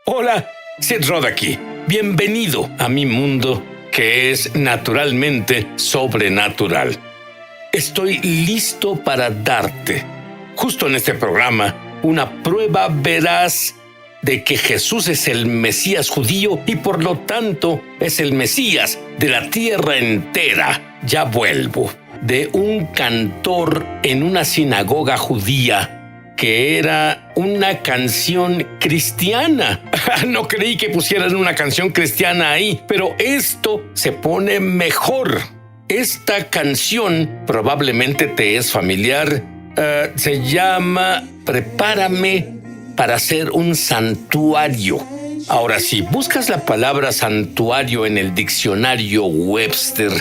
Hola, Seth Rodd aquí. Bienvenido a mi mundo que es naturalmente sobrenatural. Estoy listo para darte, justo en este programa, una prueba veraz de que Jesús es el Mesías judío y por lo tanto es el Mesías de la tierra entera. Ya vuelvo. De un cantor en una sinagoga judía que era una canción cristiana. No creí que pusieran una canción cristiana ahí, pero esto se pone mejor. Esta canción probablemente te es familiar. Se llama Prepárame para ser un santuario. Ahora, si buscas la palabra santuario en el diccionario Webster,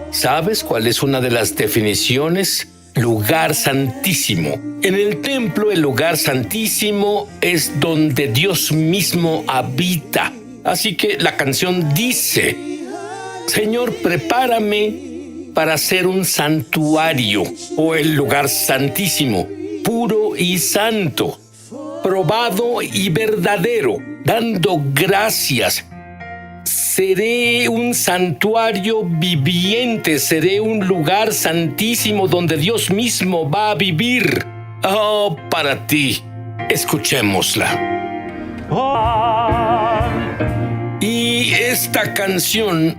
¿sabes cuál es una de las definiciones? Lugar santísimo. En el templo, el lugar santísimo es donde Dios mismo habita. Así que la canción dice: Señor, prepárame para ser un santuario, o el lugar santísimo, puro y santo, probado y verdadero, dando gracias. Seré un santuario viviente, seré un lugar santísimo donde Dios mismo va a vivir. Oh, para ti, escuchémosla. Y esta canción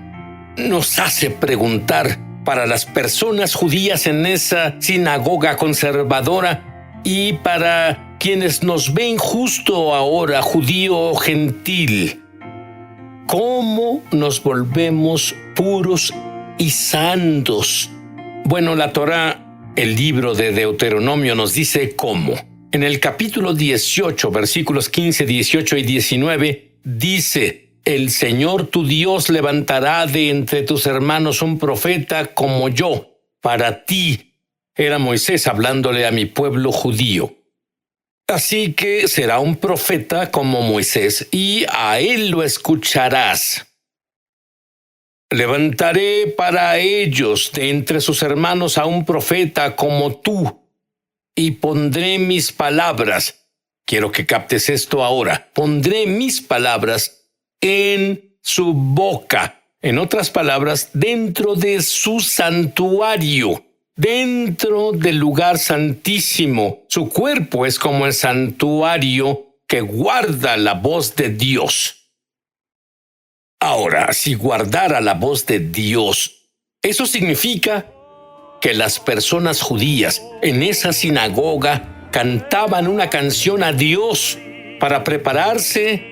nos hace preguntar para las personas judías en esa sinagoga conservadora y para quienes nos ven justo ahora, judío o gentil. ¿Cómo nos volvemos puros y santos? Bueno, la Torá, el libro de Deuteronomio, nos dice cómo. En el capítulo 18, versículos 15, 18 y 19, dice: El Señor tu Dios levantará de entre tus hermanos un profeta como yo. Para ti, era Moisés hablándole a mi pueblo judío. Así que será un profeta como Moisés, y a él lo escucharás. Levantaré para ellos de entre sus hermanos a un profeta como tú, y pondré mis palabras. Quiero que captes esto ahora. Pondré mis palabras en su boca. En otras palabras, dentro de su santuario. Dentro del lugar santísimo. Su cuerpo es como el santuario que guarda la voz de Dios. Ahora, si guardara la voz de Dios, eso significa que las personas judías en esa sinagoga cantaban una canción a Dios para prepararse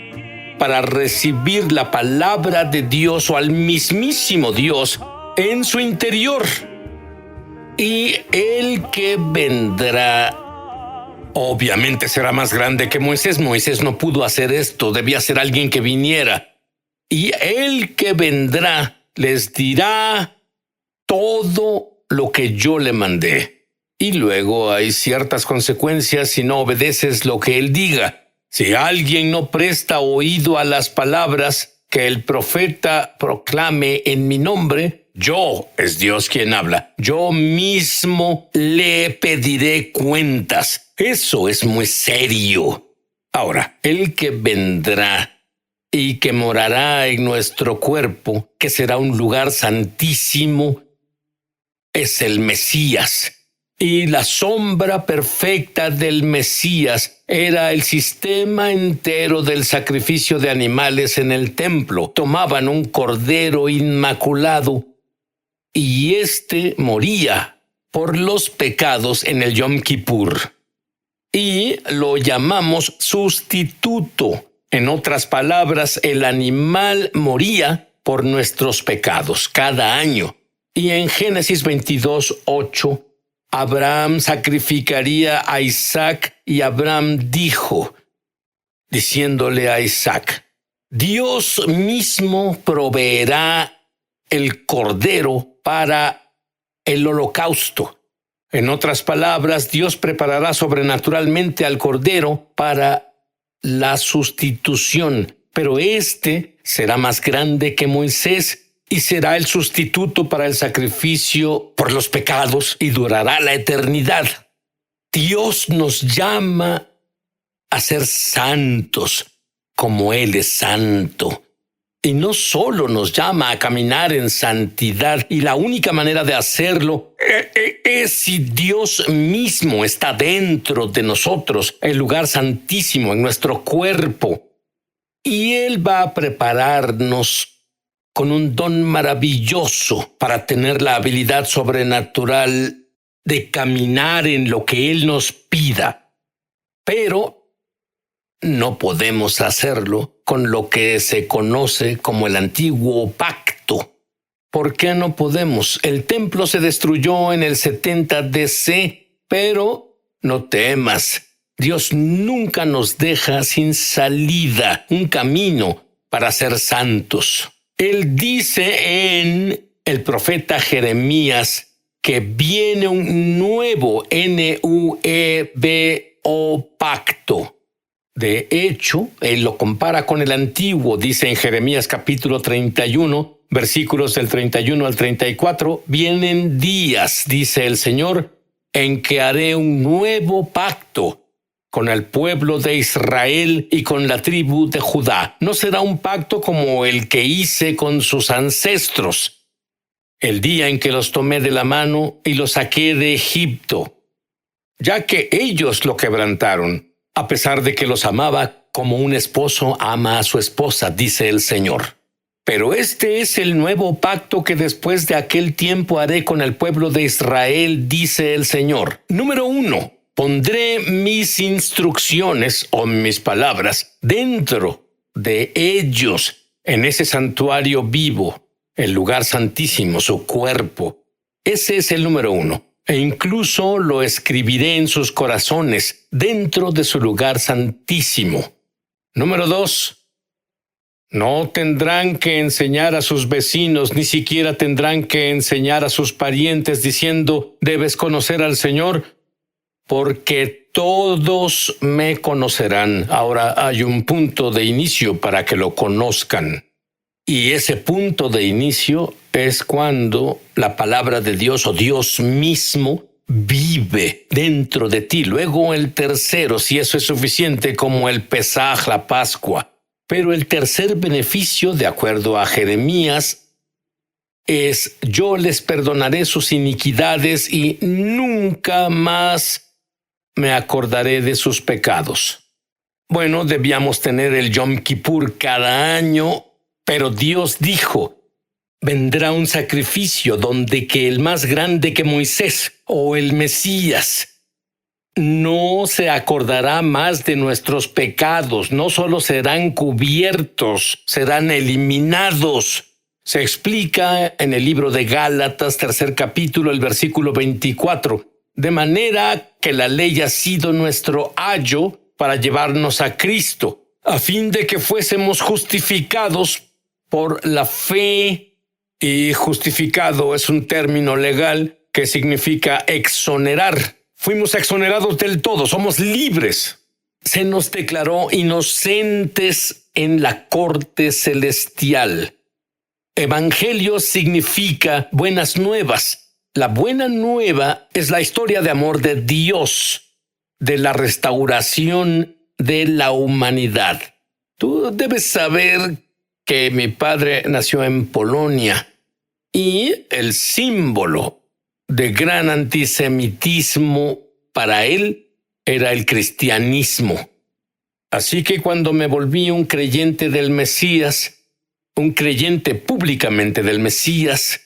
para recibir la palabra de Dios o al mismísimo Dios en su interior. Y el que vendrá, obviamente será más grande que Moisés. Moisés no pudo hacer esto, debía ser alguien que viniera. Y el que vendrá les dirá todo lo que yo le mandé. Y luego hay ciertas consecuencias si no obedeces lo que él diga. Si alguien no presta oído a las palabras que el profeta proclame en mi nombre, yo, es Dios quien habla, yo mismo le pediré cuentas. Eso es muy serio. Ahora, el que vendrá y que morará en nuestro cuerpo, que será un lugar santísimo, es el Mesías. Y la sombra perfecta del Mesías era el sistema entero del sacrificio de animales en el templo. Tomaban un cordero inmaculado y éste moría por los pecados en el Yom Kippur. Y lo llamamos sustituto. En otras palabras, el animal moría por nuestros pecados cada año. Y en Génesis 22:8, Abraham sacrificaría a Isaac y Abraham dijo, diciéndole a Isaac: Dios mismo proveerá el cordero para el holocausto. En otras palabras, Dios preparará sobrenaturalmente al cordero para la sustitución, pero este será más grande que Moisés y será el sustituto para el sacrificio por los pecados y durará la eternidad. Dios nos llama a ser santos, como Él es santo. Y no solo nos llama a caminar en santidad, y la única manera de hacerlo es si Dios mismo está dentro de nosotros, el lugar santísimo, en nuestro cuerpo. Y Él va a prepararnos con un don maravilloso para tener la habilidad sobrenatural de caminar en lo que Él nos pida. Pero no podemos hacerlo con lo que se conoce como el antiguo pacto. ¿Por qué no podemos? El templo se destruyó en el 70 DC, pero no temas. Dios nunca nos deja sin salida, un camino para ser santos. Él dice en el profeta Jeremías que viene un nuevo nuevo pacto. De hecho, él lo compara con el antiguo, dice en Jeremías capítulo 31, versículos del 31 al 34, vienen días, dice el Señor, en que haré un nuevo pacto con el pueblo de Israel y con la tribu de Judá. No será un pacto como el que hice con sus ancestros, el día en que los tomé de la mano y los saqué de Egipto, ya que ellos lo quebrantaron, a pesar de que los amaba como un esposo ama a su esposa, dice el Señor. Pero este es el nuevo pacto que después de aquel tiempo haré con el pueblo de Israel, dice el Señor. Número 1. Pondré mis instrucciones o mis palabras dentro de ellos, en ese santuario vivo, el lugar santísimo, su cuerpo. Ese es el número 1. E incluso lo escribiré en sus corazones, dentro de su lugar santísimo. Número 2. No tendrán que enseñar a sus vecinos, ni siquiera tendrán que enseñar a sus parientes diciendo, debes conocer al Señor, porque todos me conocerán. Ahora hay un punto de inicio para que lo conozcan. Y ese punto de inicio es cuando la palabra de Dios o Dios mismo vive dentro de ti. Luego el tercero, si eso es suficiente, como el Pesaj, la Pascua. Pero el tercer beneficio, de acuerdo a Jeremías, es yo les perdonaré sus iniquidades y nunca más me acordaré de sus pecados. Bueno, debíamos tener el Yom Kippur cada año, pero Dios dijo, vendrá un sacrificio donde que el más grande que Moisés o el Mesías no se acordará más de nuestros pecados, no solo serán cubiertos, serán eliminados. Se explica en el libro de Gálatas, 3 capítulo, el versículo 24, de manera que la ley ha sido nuestro ayo para llevarnos a Cristo, a fin de que fuésemos justificados por la fe. Y justificado es un término legal que significa exonerar. Fuimos exonerados del todo, somos libres. Se nos declaró inocentes en la corte celestial. Evangelio significa buenas nuevas. La buena nueva es la historia de amor de Dios, de la restauración de la humanidad. Tú debes saber que mi padre nació en Polonia y el símbolo de gran antisemitismo para él era el cristianismo. Así que cuando me volví un creyente del Mesías, un creyente públicamente del Mesías,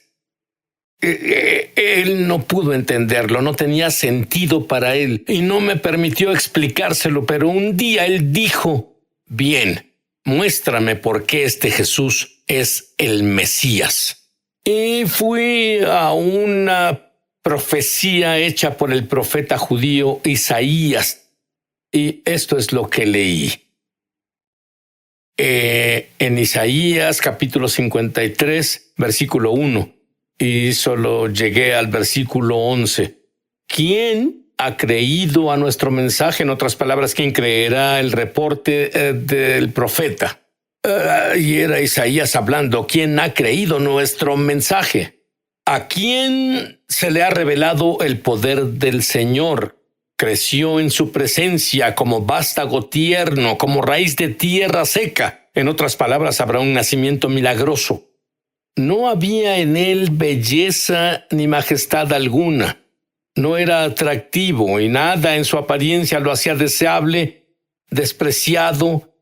él no pudo entenderlo, no tenía sentido para él y no me permitió explicárselo, pero un día él dijo, bien, muéstrame por qué este Jesús es el Mesías. Y fui a una profecía hecha por el profeta judío Isaías, y esto es lo que leí. En Isaías capítulo 53, versículo 1, y solo llegué al versículo 11. ¿Quién ha creído a nuestro mensaje? En otras palabras, ¿quién creerá el reporte del profeta? Y era Isaías hablando, ¿quién ha creído nuestro mensaje? ¿A quién se le ha revelado el poder del Señor? Creció en su presencia como vástago tierno, como raíz de tierra seca. En otras palabras, habrá un nacimiento milagroso. No había en él belleza ni majestad alguna. No era atractivo y nada en su apariencia lo hacía deseable, despreciado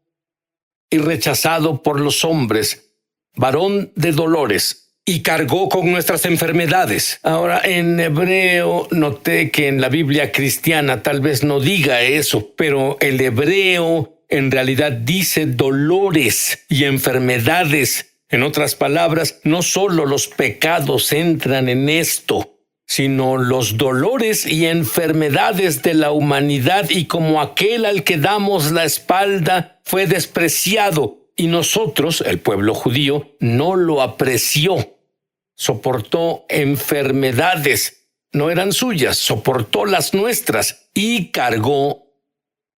y rechazado por los hombres. Varón de dolores, y cargó con nuestras enfermedades. Ahora, en hebreo, noté que en la Biblia cristiana tal vez no diga eso, pero el hebreo en realidad dice dolores y enfermedades. En otras palabras, no solo los pecados entran en esto, sino los dolores y enfermedades de la humanidad, y como aquel al que damos la espalda fue despreciado, y nosotros, el pueblo judío, no lo apreció. Soportó enfermedades, no eran suyas, soportó las nuestras y cargó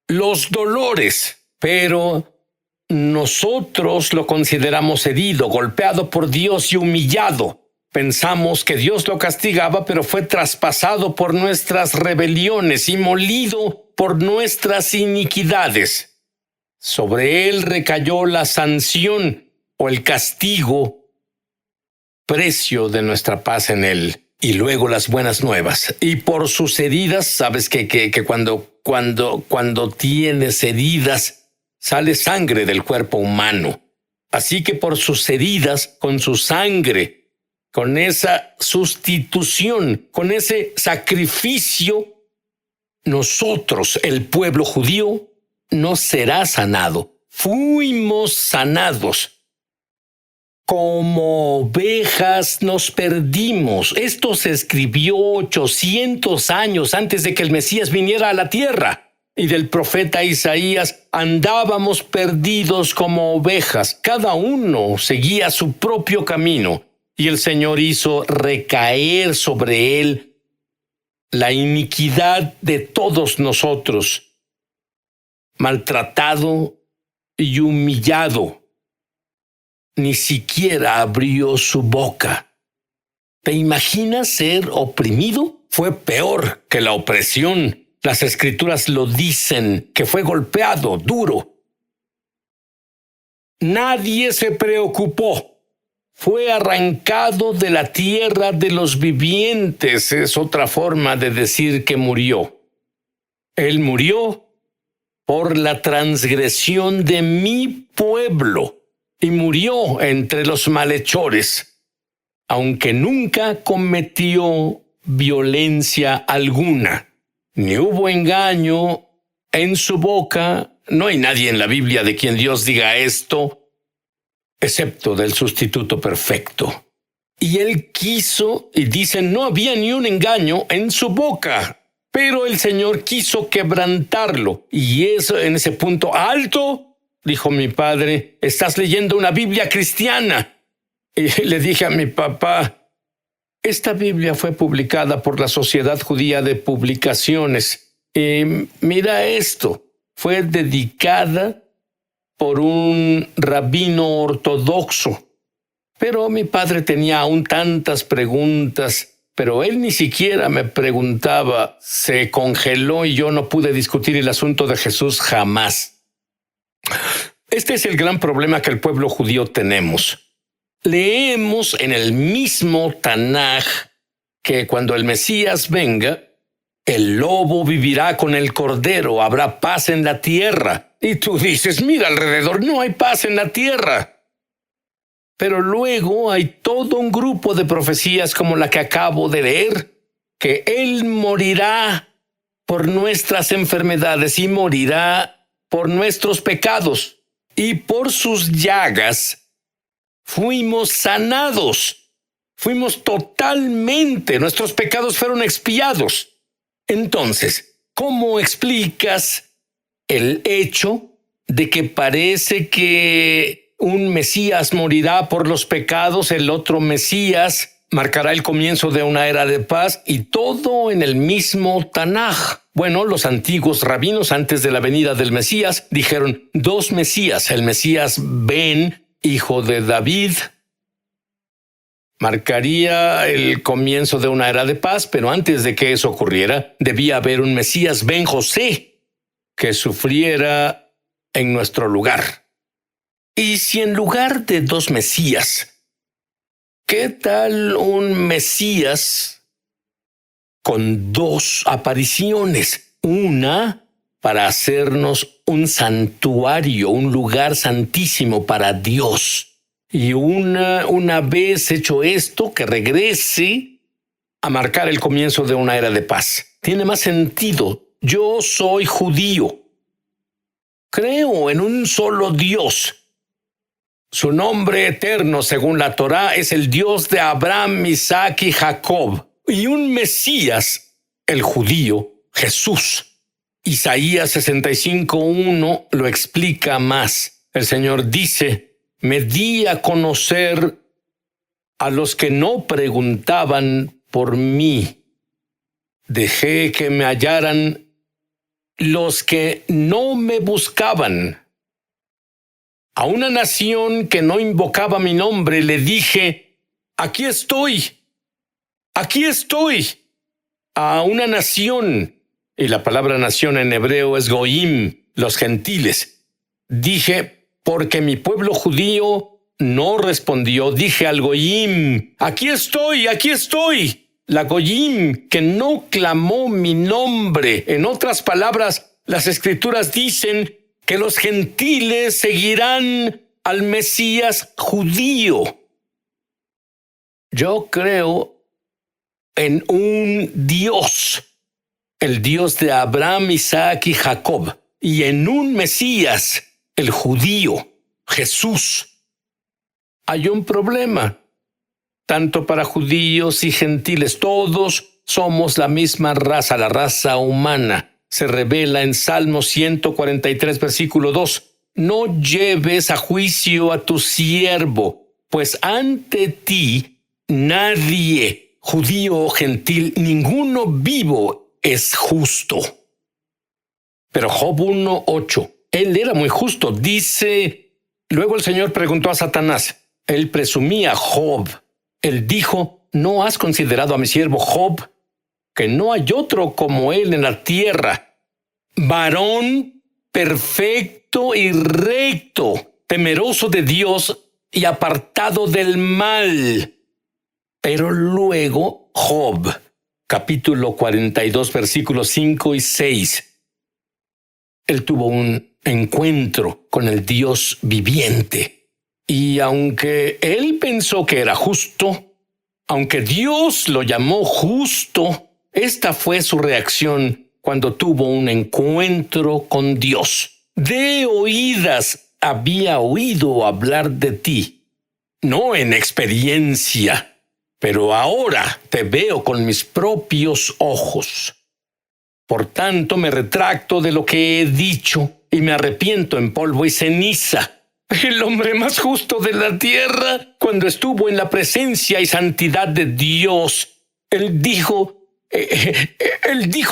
los dolores. Pero nosotros lo consideramos herido, golpeado por Dios y humillado. Pensamos que Dios lo castigaba, pero fue traspasado por nuestras rebeliones y molido por nuestras iniquidades. Sobre él recayó la sanción o el castigo, precio de nuestra paz en él. Y luego las buenas nuevas. Y por sus heridas, sabes que cuando tienes heridas, sale sangre del cuerpo humano. Así que por sus heridas, con su sangre, con esa sustitución, con ese sacrificio, nosotros, el pueblo judío, no será sanado. Fuimos sanados. Como ovejas nos perdimos. Esto se escribió 800 años antes de que el Mesías viniera a la tierra. Y del profeta Isaías: andábamos perdidos como ovejas. Cada uno seguía su propio camino. Y el Señor hizo recaer sobre él la iniquidad de todos nosotros. Maltratado y humillado, ni siquiera abrió su boca. ¿Te imaginas ser oprimido? Fue peor que la opresión. Las Escrituras lo dicen, que fue golpeado duro. Nadie se preocupó. Fue arrancado de la tierra de los vivientes. Es otra forma de decir que murió. Él murió por la transgresión de mi pueblo, y murió entre los malhechores, aunque nunca cometió violencia alguna, ni hubo engaño en su boca. No hay nadie en la Biblia de quien Dios diga esto, excepto del sustituto perfecto. Y él quiso, y dicen, no había ni un engaño en su boca. Pero el Señor quiso quebrantarlo. Y eso, en ese punto: alto, dijo mi padre, estás leyendo una Biblia cristiana. Y le dije a mi papá: esta Biblia fue publicada por la Sociedad Judía de Publicaciones. Y mira esto, fue dedicada por un rabino ortodoxo. Pero mi padre tenía aún tantas preguntas. Pero él ni siquiera me preguntaba. Se congeló y yo no pude discutir el asunto de Jesús jamás. Este es el gran problema que el pueblo judío tenemos. Leemos en el mismo Tanaj que cuando el Mesías venga, el lobo vivirá con el cordero, habrá paz en la tierra. Y tú dices: mira alrededor, no hay paz en la tierra. Pero luego hay todo un grupo de profecías como la que acabo de leer, que Él morirá por nuestras enfermedades y morirá por nuestros pecados. Y por sus llagas fuimos sanados. Fuimos totalmente, nuestros pecados fueron expiados. Entonces, ¿cómo explicas el hecho de que parece que un Mesías morirá por los pecados, el otro Mesías marcará el comienzo de una era de paz, y todo en el mismo Tanaj? Bueno, los antiguos rabinos antes de la venida del Mesías dijeron dos Mesías: el Mesías Ben, hijo de David, Marcaría el comienzo de una era de paz, pero antes de que eso ocurriera, debía haber un Mesías Ben José que sufriera en nuestro lugar. Y si en lugar de dos Mesías, ¿qué tal un Mesías con dos apariciones? Una para hacernos un santuario, un lugar santísimo para Dios. Y una vez hecho esto, que regrese a marcar el comienzo de una era de paz. Tiene más sentido. Yo soy judío. Creo en un solo Dios. Su nombre eterno, según la Torá, es el Dios de Abraham, Isaac y Jacob. Y un Mesías, el judío, Jesús. Isaías 65:1 lo explica más. El Señor dice: me di a conocer a los que no preguntaban por mí. Dejé que me hallaran los que no me buscaban. A una nación que no invocaba mi nombre le dije: aquí estoy, aquí estoy. A una nación, y la palabra nación en hebreo es goim, los gentiles, dije: porque mi pueblo judío no respondió, dije al goyim: aquí estoy, aquí estoy. La goyim que no clamó mi nombre. En otras palabras, las Escrituras dicen que los gentiles seguirán al Mesías judío. Yo creo en un Dios, el Dios de Abraham, Isaac y Jacob, y en un Mesías, el judío, Jesús. Hay un problema, tanto para judíos y gentiles. Todos somos la misma raza, la raza humana. Se revela en Salmo 143, versículo 2. No lleves a juicio a tu siervo, pues ante ti nadie, judío o gentil, ninguno vivo es justo. Pero Job 1:8. Él era muy justo. Dice: luego el Señor preguntó a Satanás. Él presumía Job. Él dijo: ¿no has considerado a mi siervo Job? Que no hay otro como él en la tierra. Varón perfecto y recto, temeroso de Dios y apartado del mal. Pero luego Job, capítulo 42, versículos 5 y 6. Él tuvo un encuentro con el Dios viviente. Y aunque él pensó que era justo, aunque Dios lo llamó justo, esta fue su reacción cuando tuvo un encuentro con Dios. De oídas había oído hablar de ti, no en experiencia, pero ahora te veo con mis propios ojos. Por tanto, me retracto de lo que he dicho y me arrepiento en polvo y ceniza. El hombre más justo de la tierra, cuando estuvo en la presencia y santidad de Dios, él dijo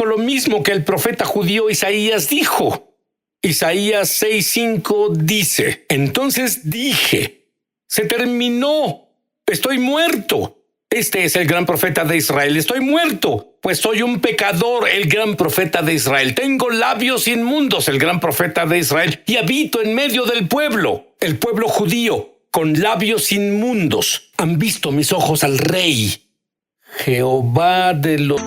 lo mismo que el profeta judío Isaías dijo. Isaías 6:5 dice: entonces dije, se terminó, estoy muerto. Este es el gran profeta de Israel. Estoy muerto, pues soy un pecador, el gran profeta de Israel. Tengo labios inmundos, el gran profeta de Israel, y habito en medio del pueblo, el pueblo judío, con labios inmundos. Han visto mis ojos al Rey, Jehová de los...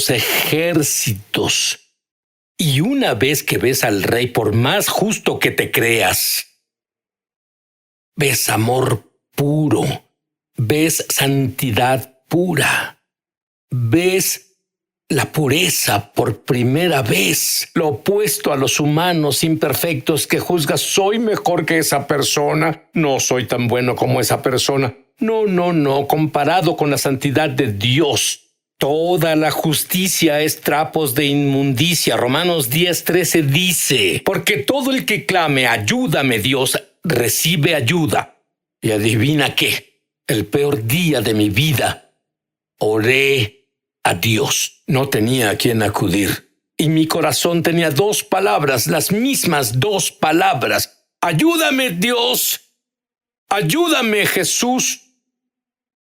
ejércitos. Y una vez que ves al Rey, por más justo que te creas, ves amor puro, ves santidad pura, ves la pureza por primera vez, lo opuesto a los humanos imperfectos que juzgas, soy mejor que esa persona, no soy tan bueno como esa persona. No, no, no, comparado con la santidad de Dios. Toda la justicia es trapos de inmundicia. Romanos 10:13 dice, porque todo el que clame, ayúdame Dios, recibe ayuda. Y adivina qué, el peor día de mi vida, oré a Dios. No tenía a quién acudir. Y mi corazón tenía dos palabras, las mismas dos palabras. Ayúdame Dios, ayúdame Jesús.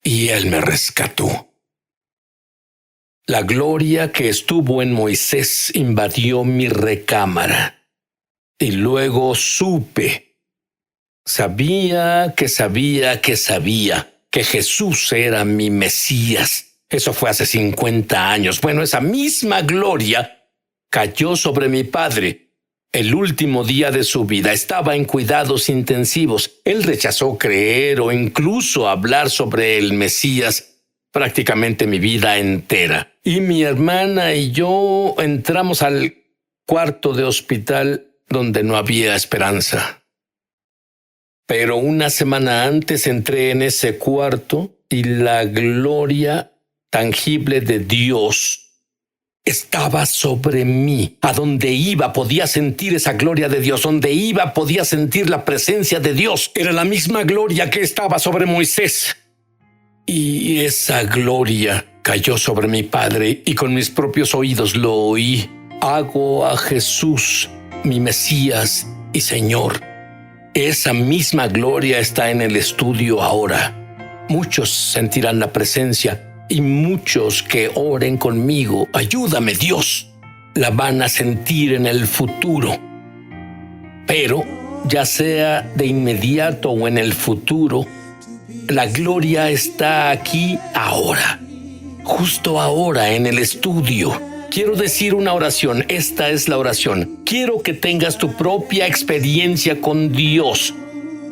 Y Él me rescató. La gloria que estuvo en Moisés invadió mi recámara. Y luego sabía que Jesús era mi Mesías. Eso fue hace 50 años. Bueno, esa misma gloria cayó sobre mi padre. El último día de su vida estaba en cuidados intensivos. Él rechazó creer o incluso hablar sobre el Mesías prácticamente mi vida entera. Y mi hermana y yo entramos al cuarto de hospital donde no había esperanza. Pero una semana antes entré en ese cuarto y la gloria tangible de Dios estaba sobre mí. A donde iba podía sentir esa gloria de Dios. Donde iba podía sentir la presencia de Dios. Era la misma gloria que estaba sobre Moisés. Y esa gloria cayó sobre mi padre y con mis propios oídos lo oí. Hago a Jesús mi Mesías y Señor. Esa misma gloria está en el estudio ahora. Muchos sentirán la presencia y muchos que oren conmigo, ayúdame Dios, la van a sentir en el futuro. Pero, ya sea de inmediato o en el futuro, la gloria está aquí ahora, justo ahora en el estudio. Quiero decir una oración. Esta es la oración. Quiero que tengas tu propia experiencia con Dios.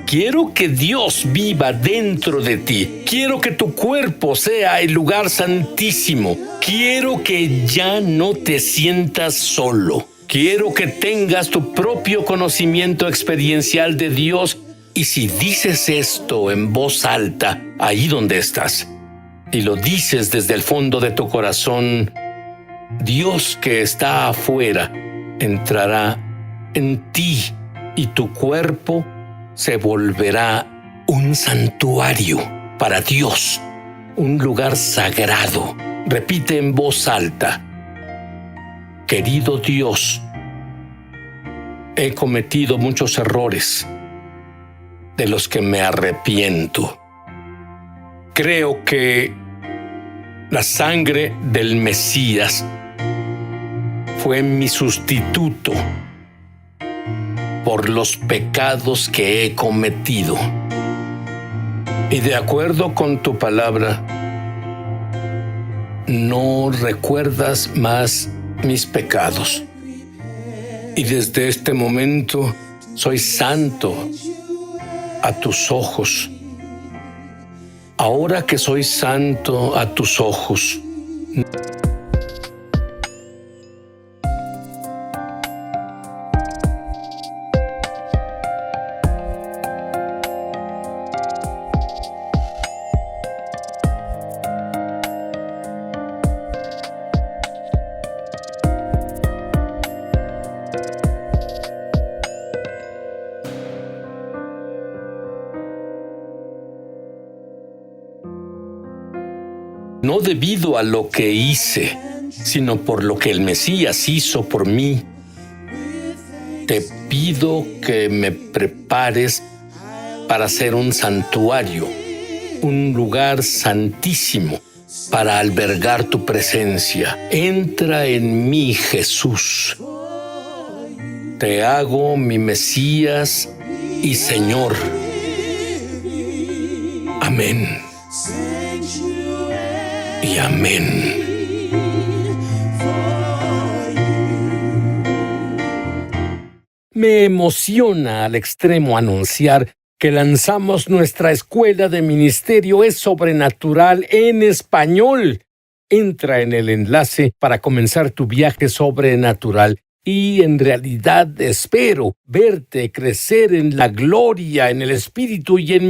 Quiero que Dios viva dentro de ti. Quiero que tu cuerpo sea el lugar santísimo. Quiero que ya no te sientas solo. Quiero que tengas tu propio conocimiento experiencial de Dios. Y si dices esto en voz alta, ahí donde estás, y lo dices desde el fondo de tu corazón, Dios que está afuera entrará en ti y tu cuerpo se volverá un santuario para Dios, un lugar sagrado. Repite en voz alta: querido Dios, he cometido muchos errores de los que me arrepiento. Creo que la sangre del Mesías fue mi sustituto por los pecados que he cometido. Y de acuerdo con tu palabra, no recuerdas más mis pecados. Y desde este momento soy santo a tus ojos. Ahora que soy santo a tus ojos, no debido a lo que hice, sino por lo que el Mesías hizo por mí, te pido que me prepares para ser un santuario, un lugar santísimo para albergar tu presencia. Entra en mí, Jesús. Te hago mi Mesías y Señor. Amén. Y amén. Me emociona al extremo anunciar que lanzamos nuestra escuela de ministerio Es Sobrenatural en español. entra en el enlace para comenzar tu viaje sobrenatural. Y en realidad espero verte crecer en la gloria, en el Espíritu y en